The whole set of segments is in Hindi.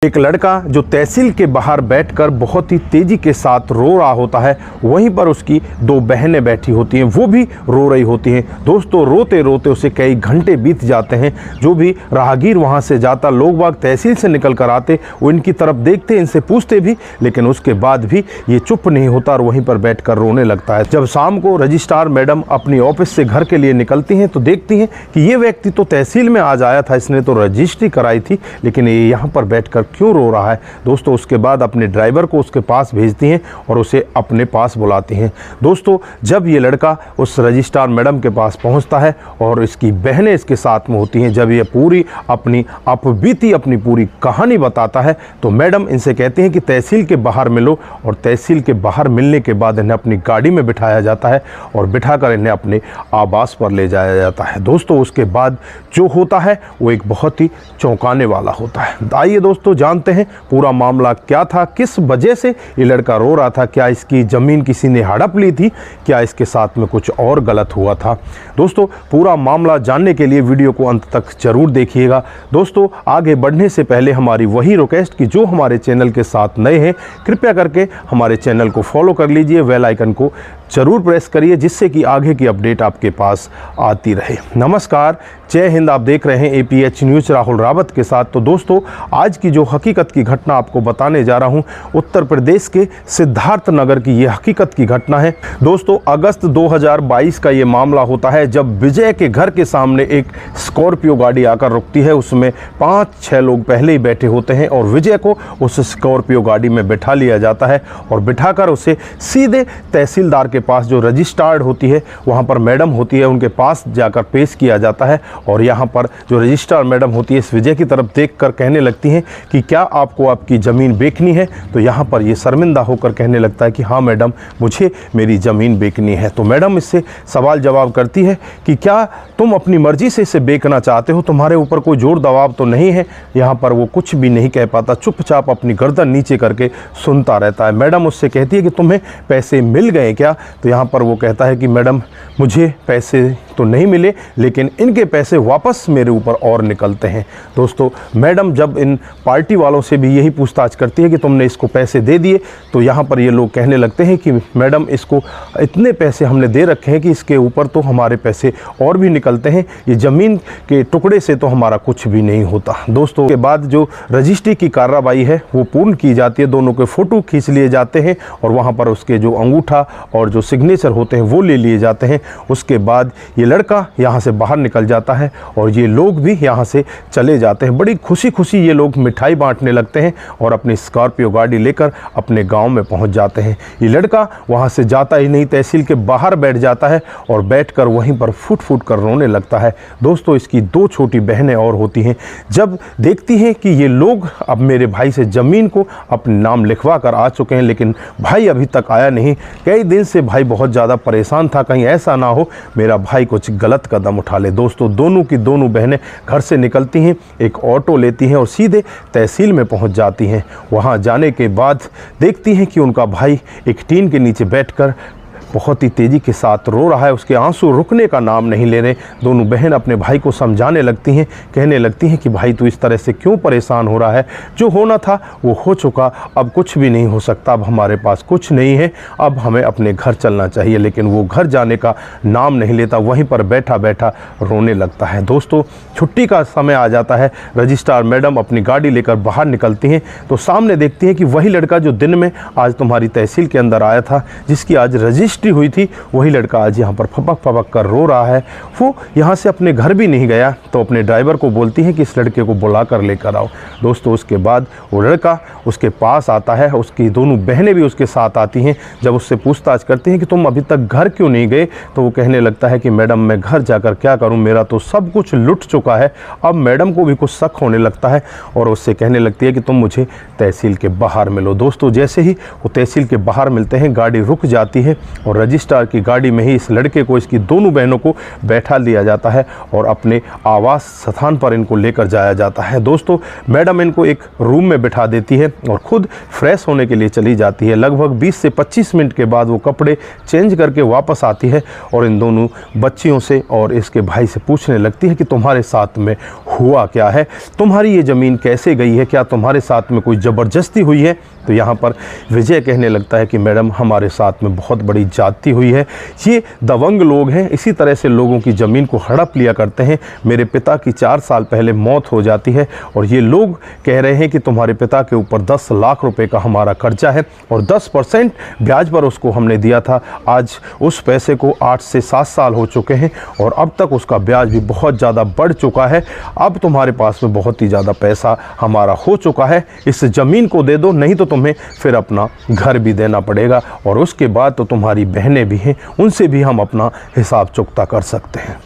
एक लड़का जो तहसील के बाहर बैठकर बहुत ही तेजी के साथ रो रहा होता है, वहीं पर उसकी दो बहनें बैठी होती हैं, वो भी रो रही होती हैं। दोस्तों, रोते रोते उसे कई घंटे बीत जाते हैं। जो भी राहगीर वहां से जाता, लोग बाग तहसील से निकल कर आते, वो इनकी तरफ देखते, इनसे पूछते भी, लेकिन उसके बाद भी ये चुप नहीं होता और वहीं पर बैठकर रोने लगता है। जब शाम को रजिस्ट्रार मैडम अपनी ऑफिस से घर के लिए निकलती हैं तो देखती हैं कि ये व्यक्ति तो तहसील में आज आया था, इसने तो रजिस्ट्री कराई थी, लेकिन ये यहाँ पर बैठकर क्यों रो रहा है। दोस्तों, उसके बाद अपने ड्राइवर को उसके पास भेजती हैं और उसे अपने पास बुलाती हैं। दोस्तों, जब ये लड़का उस रजिस्ट्रार मैडम के पास पहुंचता है और इसकी बहनें इसके साथ में होती हैं, जब ये पूरी अपनी अपबीती, अपनी पूरी कहानी बताता है, तो मैडम इनसे कहती हैं कि तहसील के बाहर मिलो, और तहसील के बाहर मिलने के बाद इन्हें अपनी गाड़ी में बिठाया जाता है और बिठाकर इन्हें अपने आवास पर ले जाया जाता है। दोस्तों, उसके बाद जो होता है वो एक बहुत ही चौंकाने वाला होता है। आइए दोस्तों, जानते हैं पूरा मामला क्या था, किस वजह से ये लड़का रो रहा था। क्या इसकी ज़मीन किसी ने हड़प ली थी, क्या इसके साथ में कुछ और गलत हुआ था। दोस्तों, पूरा मामला जानने के लिए वीडियो को अंत तक जरूर देखिएगा। दोस्तों, आगे बढ़ने से पहले हमारी वही रिक्वेस्ट कि जो हमारे चैनल के साथ नए हैं, कृपया करके हमारे चैनल को फॉलो कर लीजिए, बेल आइकन को जरूर प्रेस करिए, जिससे कि आगे की अपडेट आपके पास आती रहे। नमस्कार, जय हिंद। आप देख रहे हैं APH न्यूज़ राहुल रावत के साथ। तो दोस्तों, आज की जो हकीकत की घटना आपको बताने जा रहा हूं, उत्तर प्रदेश के सिद्धार्थ नगर की ये हकीकत की घटना है। दोस्तों, अगस्त 2022 का ये मामला होता है, जब विजय के घर के सामने एक स्कॉर्पियो गाड़ी आकर रुकती है। उसमें 5-6 लोग पहले ही बैठे होते हैं और विजय को उस स्कॉर्पियो गाड़ी में बिठा लिया जाता है और बिठाकर उसे सीधे तहसीलदार के पास, जो रजिस्ट्रार्ड होती है, वहां पर मैडम होती है, उनके पास जाकर पेश किया जाता है। और यहां पर जो रजिस्ट्रार मैडम होती है, इस विजय की तरफ देखकर कहने लगती हैं कि क्या आपको आपकी ज़मीन बेचनी है। तो यहां पर ये शर्मिंदा होकर कहने लगता है कि हाँ मैडम, मुझे मेरी ज़मीन बेचनी है। तो मैडम इससे सवाल जवाब करती है कि क्या तुम अपनी मर्जी से इसे बेचना चाहते हो, तुम्हारे ऊपर कोई जोर दबाव तो नहीं है। यहाँ पर वो कुछ भी नहीं कह पाता, चुपचाप अपनी गर्दन नीचे करके सुनता रहता है। मैडम उससे कहती है कि तुम्हें पैसे मिल गए क्या। तो यहाँ पर वो कहता है कि मैडम, मुझे पैसे तो नहीं मिले, लेकिन इनके पैसे वापस मेरे ऊपर और निकलते हैं। दोस्तों, मैडम जब इन पार्टी वालों से भी यही पूछताछ करती है कि तुमने इसको पैसे दे दिए, तो यहाँ पर ये लोग कहने लगते हैं कि मैडम, इसको इतने पैसे हमने दे रखे हैं कि इसके ऊपर तो हमारे पैसे और भी निकलते हैं, ये ज़मीन के टुकड़े से तो हमारा कुछ भी नहीं होता। दोस्तों, के बाद जो रजिस्ट्री की कार्रवाई है वो पूर्ण की जाती है, दोनों के फ़ोटो खींच लिए जाते हैं और वहाँ पर उसके जो अंगूठा और जो सिग्नेचर होते हैं वो ले लिए जाते हैं। उसके बाद ये लड़का यहाँ से बाहर निकल जाता है और ये लोग भी यहाँ से चले जाते हैं। बड़ी खुशी खुशी ये लोग मिठाई बांटने लगते हैं और अपनी स्कॉर्पियो गाड़ी लेकर अपने गांव में पहुँच जाते हैं। ये लड़का वहाँ से जाता ही नहीं, तहसील के बाहर बैठ जाता है और बैठकर वहीं पर फुट फुट कर रोने लगता है। दोस्तों, इसकी 2 छोटी बहनें और होती हैं। जब देखती हैं कि ये लोग अब मेरे भाई से ज़मीन को अपने नाम लिखवा कर आ चुके हैं, लेकिन भाई अभी तक आया नहीं, कई दिन से भाई बहुत ज़्यादा परेशान था, कहीं ऐसा ना हो मेरा भाई कुछ गलत कदम उठा ले। दोस्तों, दोनों की दोनों बहनें घर से निकलती हैं, एक ऑटो लेती हैं और सीधे तहसील में पहुंच जाती हैं। वहां जाने के बाद देखती हैं कि उनका भाई एक टीन के नीचे बैठकर बहुत ही तेज़ी के साथ रो रहा है, उसके आंसू रुकने का नाम नहीं ले रहे। दोनों बहन अपने भाई को समझाने लगती हैं, कहने लगती हैं कि भाई तू इस तरह से क्यों परेशान हो रहा है, जो होना था वो हो चुका, अब कुछ भी नहीं हो सकता, अब हमारे पास कुछ नहीं है, अब हमें अपने घर चलना चाहिए। लेकिन वो घर जाने का नाम नहीं लेता, वहीं पर बैठा बैठा रोने लगता है। दोस्तों, छुट्टी का समय आ जाता है, रजिस्ट्रार मैडम अपनी गाड़ी लेकर बाहर निकलती हैं तो सामने देखती हैं कि वही लड़का जो दिन में आज तुम्हारी तहसील के अंदर आया था, जिसकी आज रजिस्ट्री हुई थी, वही लड़का आज यहाँ पर फपक फपक कर रो रहा है। वो यहाँ से अपने घर भी नहीं गया, तो अपने ड्राइवर को बोलती है कि इस लड़के को बुला कर लेकर आओ। दोस्तों, उसके बाद वो लड़का उसके पास आता है, उसकी दोनों बहनें भी उसके साथ आती हैं। जब उससे पूछताछ करती हैं कि तुम अभी तक घर क्यों नहीं गए, तो वो कहने लगता है कि मैडम, मैं घर जाकर क्या करूँ, मेरा तो सब कुछ लुट चुका है। अब मैडम को भी कुछ शक होने लगता है और उससे कहने लगती है कि तुम मुझे तहसील के बाहर मिलो। दोस्तों, जैसे ही वो तहसील के बाहर मिलते हैं, गाड़ी रुक जाती है और रजिस्ट्रार की गाड़ी में ही इस लड़के को, इसकी दोनों बहनों को बैठा लिया जाता है और अपने आवास स्थान पर इनको लेकर जाया जाता है। दोस्तों, मैडम इनको एक रूम में बिठा देती है और खुद फ्रेश होने के लिए चली जाती है। लगभग 20 से 25 मिनट के बाद वो कपड़े चेंज करके वापस आती है और इन दोनों बच्चियों से और इसके भाई से पूछने लगती है कि तुम्हारे साथ में हुआ क्या है, तुम्हारी ये ज़मीन कैसे गई है, क्या तुम्हारे साथ में कोई ज़बरदस्ती हुई है। तो यहाँ पर विजय कहने लगता है कि मैडम हमारे साथ में बहुत बड़ी जाति हुई है, ये दबंग लोग हैं, इसी तरह से लोगों की ज़मीन को हड़प लिया करते हैं। मेरे पिता की 4 साल पहले मौत हो जाती है और ये लोग कह रहे हैं कि तुम्हारे पिता के ऊपर 10 लाख रुपए का हमारा कर्जा है और 10% ब्याज पर उसको हमने दिया था। आज उस पैसे को 8 से 7 साल हो चुके हैं और अब तक उसका ब्याज भी बहुत ज़्यादा बढ़ चुका है। अब तुम्हारे पास में बहुत ही ज़्यादा पैसा हमारा हो चुका है, इस ज़मीन को दे दो, नहीं तो तुम्हें फिर अपना घर भी देना पड़ेगा और उसके बाद तो तुम्हारी बहनें भी हैं, उनसे भी हम अपना हिसाब चुकता कर सकते हैं।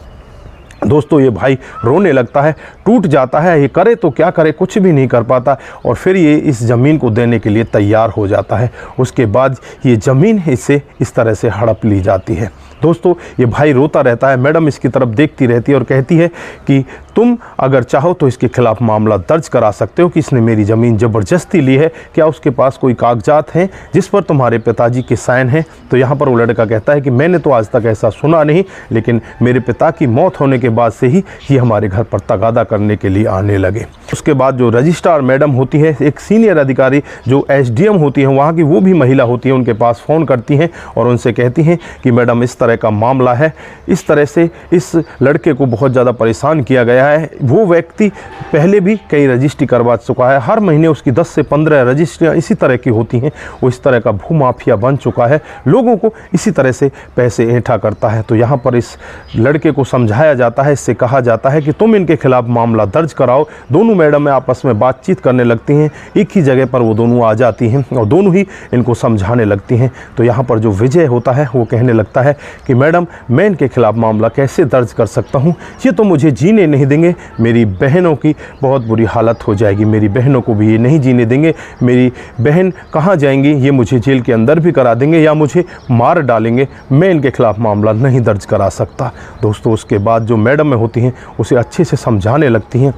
दोस्तों, ये भाई रोने लगता है, टूट जाता है, ये करे तो क्या करे, कुछ भी नहीं कर पाता और फिर ये इस ज़मीन को देने के लिए तैयार हो जाता है। उसके बाद ये ज़मीन इससे इस तरह से हड़प ली जाती है। दोस्तों, ये भाई रोता रहता है, मैडम इसकी तरफ देखती रहती है और कहती है कि तुम अगर चाहो तो इसके खिलाफ मामला दर्ज करा सकते हो कि इसने मेरी ज़मीन ज़बरदस्ती ली है, क्या उसके पास कोई कागजात हैं जिस पर तुम्हारे पिताजी के साइन हैं। तो यहाँ पर वो लड़का कहता है कि मैंने तो आज तक ऐसा सुना नहीं, लेकिन मेरे पिता की मौत होने के बाद से ही ये हमारे घर पर तगादा करने के लिए आने लगे। उसके बाद जो रजिस्ट्रार मैडम होती है, एक सीनियर अधिकारी जो SDM होती है वहाँ की, वो भी महिला होती है, उनके पास फ़ोन करती हैं और उनसे कहती हैं कि मैडम इस तरह का मामला है, इस तरह से इस लड़के को बहुत ज़्यादा परेशान किया गया है। वो व्यक्ति पहले भी कई रजिस्ट्री करवा चुका है, हर महीने उसकी 10 से 15 रजिस्ट्रियाँ इसी तरह की होती हैं। वो इस तरह का भूमाफिया बन चुका है, लोगों को इसी तरह से पैसे ऐंठा करता है। तो यहाँ पर इस लड़के को समझाया जाता है, इससे कहा जाता है कि तुम इनके खिलाफ मामला दर्ज कराओ। दोनों मैडम आपस में बातचीत करने लगती हैं, एक ही जगह पर वो दोनों आ जाती हैं और दोनों ही इनको समझाने लगती हैं। तो यहाँ पर जो विजय होता है वो कहने लगता है कि मैडम मैं इनके खिलाफ मामला कैसे दर्ज कर सकता हूँ, ये तो मुझे जीने नहीं देंगे, मेरी बहनों की बहुत बुरी हालत हो जाएगी, मेरी बहनों को भी ये नहीं जीने देंगे, मेरी बहन कहाँ जाएंगी, ये मुझे जेल के अंदर भी करा देंगे या मुझे मार डालेंगे, मैं इनके खिलाफ मामला नहीं दर्ज करा सकता। दोस्तों, उसके बाद जो मैडम होती हैं उसे अच्छे से समझाने लगती हैं,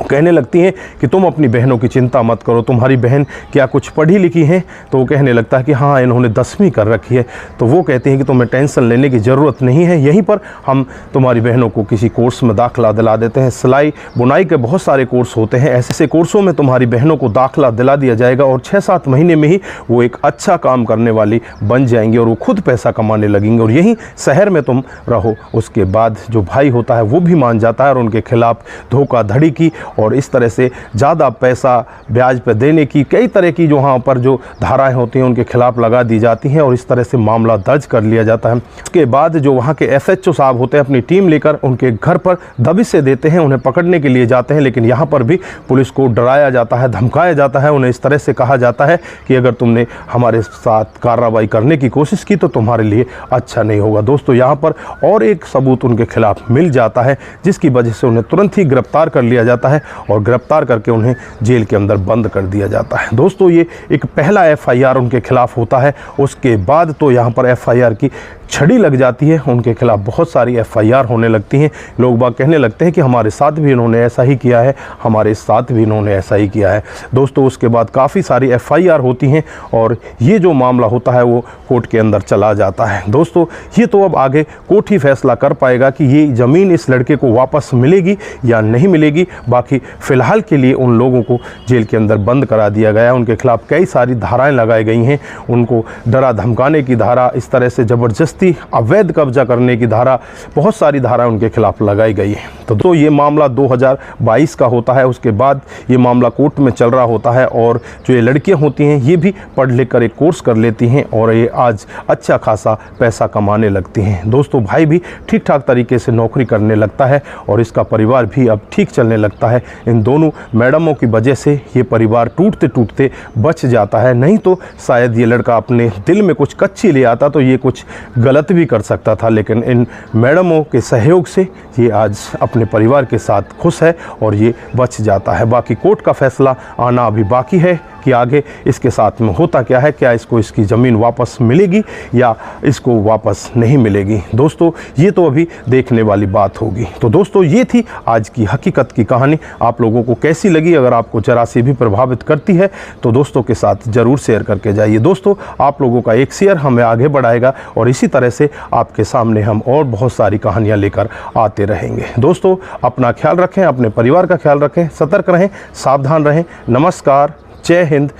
कहने लगती हैं कि तुम अपनी बहनों की चिंता मत करो, तुम्हारी बहन क्या कुछ पढ़ी लिखी हैं। तो वो कहने लगता है कि हाँ, इन्होंने 10वीं कर रखी है। तो वो कहते हैं कि तुम्हें टेंशन लेने की ज़रूरत नहीं है, यहीं पर हम तुम्हारी बहनों को किसी कोर्स में दाखिला दिला देते हैं। सिलाई बुनाई के बहुत सारे कोर्स होते हैं, ऐसे कोर्सों में तुम्हारी बहनों को दाखिला दिला दिया जाएगा और 6-7 महीने में ही वो एक अच्छा काम करने वाली बन जाएंगी और वो खुद पैसा कमाने लगेंगे और यहीं शहर में तुम रहो। उसके बाद जो भाई होता है वो भी मान जाता है और उनके खिलाफ धोखाधड़ी की और इस तरह से ज़्यादा पैसा ब्याज पर देने की कई तरह की जो वहाँ पर जो धाराएं होती हैं उनके खिलाफ लगा दी जाती हैं और इस तरह से मामला दर्ज कर लिया जाता है। उसके बाद जो वहाँ के SHO साहब होते हैं अपनी टीम लेकर उनके घर पर दबिश से देते हैं, उन्हें पकड़ने के लिए जाते हैं, लेकिन यहाँ पर भी पुलिस को डराया जाता है, धमकाया जाता है। उन्हें इस तरह से कहा जाता है कि अगर तुमने हमारे साथ कार्रवाई करने की कोशिश की तो तुम्हारे लिए अच्छा नहीं होगा। दोस्तों, यहाँ पर और एक सबूत उनके खिलाफ मिल जाता है जिसकी वजह से उन्हें तुरंत ही गिरफ्तार कर लिया जाता है और गिरफ्तार करके उन्हें जेल के अंदर बंद कर दिया जाता है। दोस्तों, ये एक पहला FIR उनके खिलाफ होता है। उसके बाद तो यहाँ पर FIR की छड़ी लग जाती है, उनके खिलाफ बहुत सारी FIR होने लगती हैं। लोग बाग कहने लगते हैं कि हमारे साथ भी इन्होंने ऐसा ही किया है, हमारे साथ भी इन्होंने ऐसा ही किया है। दोस्तों, उसके बाद काफ़ी सारी FIR होती हैं और ये जो मामला होता है वो कोर्ट के अंदर चला जाता है। दोस्तों, ये तो अब आगे कोर्ट ही फैसला कर पाएगा कि ये ज़मीन इस लड़के को वापस मिलेगी या नहीं मिलेगी। बाकी फ़िलहाल के लिए उन लोगों को जेल के अंदर बंद करा दिया गया है। उनके खिलाफ कई सारी धाराएँ लगाई गई हैं, उनको डरा धमकाने की धारा, इस तरह से ज़बरदस्ती अवैध कब्जा करने की धारा, बहुत सारी धाराएं उनके खिलाफ लगाई गई है। तो ये मामला 2022 का होता है। उसके बाद ये मामला कोर्ट में चल रहा होता है और जो ये लड़कियां होती हैं ये भी पढ़ लिख कर एक कोर्स कर लेती हैं और ये आज अच्छा खासा पैसा कमाने लगती हैं। दोस्तों, भाई भी ठीक ठाक तरीके से नौकरी करने लगता है और इसका परिवार भी अब ठीक चलने लगता है। इन दोनों मैडमों की वजह से ये परिवार टूटते टूटते बच जाता है, नहीं तो शायद ये लड़का अपने दिल में कुछ कच्ची ले आता तो ये कुछ गलत भी कर सकता था, लेकिन इन मैडमों के सहयोग से ये आज अपने परिवार के साथ खुश है और ये बच जाता है। बाकी कोर्ट का फैसला आना अभी बाकी है। कि आगे इसके साथ में होता क्या है, क्या इसको इसकी ज़मीन वापस मिलेगी या इसको वापस नहीं मिलेगी। दोस्तों ये तो अभी देखने वाली बात होगी। तो दोस्तों ये थी आज की हकीकत की कहानी। आप लोगों को कैसी लगी? अगर आपको जरा से भी प्रभावित करती है तो दोस्तों के साथ ज़रूर शेयर करके जाइए। दोस्तों आप लोगों का एक शेयर हमें आगे बढ़ाएगा और इसी तरह से आपके सामने हम और बहुत सारी कहानियाँ लेकर आते रहेंगे। दोस्तों अपना ख्याल रखें, अपने परिवार का ख्याल रखें, सतर्क रहें, सावधान रहें। नमस्कार, जय हिंद,